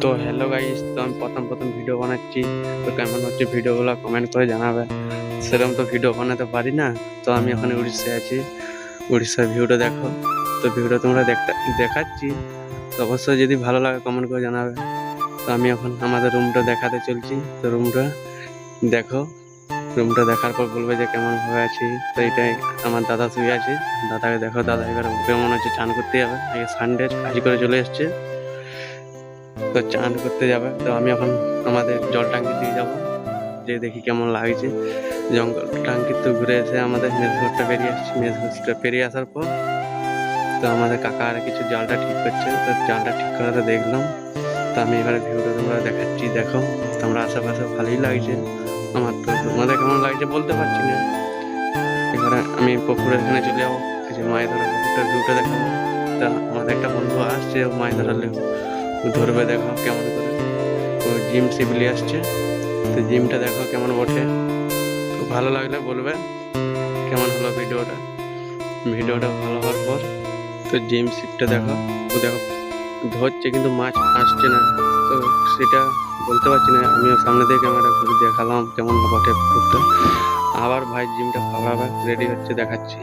তো hello guys, তো আমি প্রথম প্রথম ভিডিও বানাচ্ছি। তো কেমন হচ্ছে ভিডিওগুলো কমেন্ট করে জানাবে। সেরকম তো ভিডিও বানাতে পারি না। তো আমি এখন উড়িষ্যায় আছি, উড়িষ্যার ভিউটা দেখো। তো ভিউটা তোমরা দেখাচ্ছি। তো অবশ্যই যদি ভালো লাগে কমেন্ট করে জানাবে। তো আমি এখন আমাদের রুমটা দেখাতে চলছি। তো রুমটা দেখো, রুমটা দেখার পর বলবে যে কেমন ভাবে আছি। তো এটাই আমার দাদা শুয়ে আছে। দাদাকে দেখো, দাদা এবার উঠে মনে হচ্ছে চান করতে যাবে। আগে সানডে কাজ করে চলে এসছে, তো চান করতে যাবে। তো আমি এখন আমাদের জল টাঙ্কি দিয়ে যাবো, যে দেখি কেমন লাগছে। জঙ্গল টাঙ্কি তো ঘুরে এসে আমাদের মেজঘরটা পেরিয়ে আসছি। মেজঘরটা পেরিয়ে আসার পর তো আমাদের কাকা আর কিছু জালটা ঠিক করছে। তো জালটা ঠিক করাতে দেখলাম। তো আমি এবারে ভিউটা তোমরা দেখাচ্ছি, দেখো। তোমরা আশেপাশে ভালোই লাগছে আমার। তো তোমাদের কেমন লাগছে বলতে পারছি না। এবারে আমি পুকুরের এখানে চলে যাবো, কিছু মাছ ধরা পুকুরটার ভিউটা দেখাবো। তা আমাদের একটা বন্ধু আসছে, ও মাছ ধরালে ধরবে, দেখো কেমন করে। ও জিম শিবলি আসছে। তো জিমটা দেখো কেমন ওঠে। তো ভালো লাগলে বলবে কেমন হলো ভিডিওটা। ভিডিওটা ভালো হওয়ার পর তো জিম শিপটা দেখো, ও দেখো ধরছে কিন্তু মাছ আসছে না। তো সেটা বলতে পারছি না। আমিও সামনে দিয়ে ক্যামেরা ঘুরে দেখালাম কেমন বটে পুকুরটা। আবার ভাই জিমটা ফালাবার রেডি হচ্ছে, দেখাচ্ছি।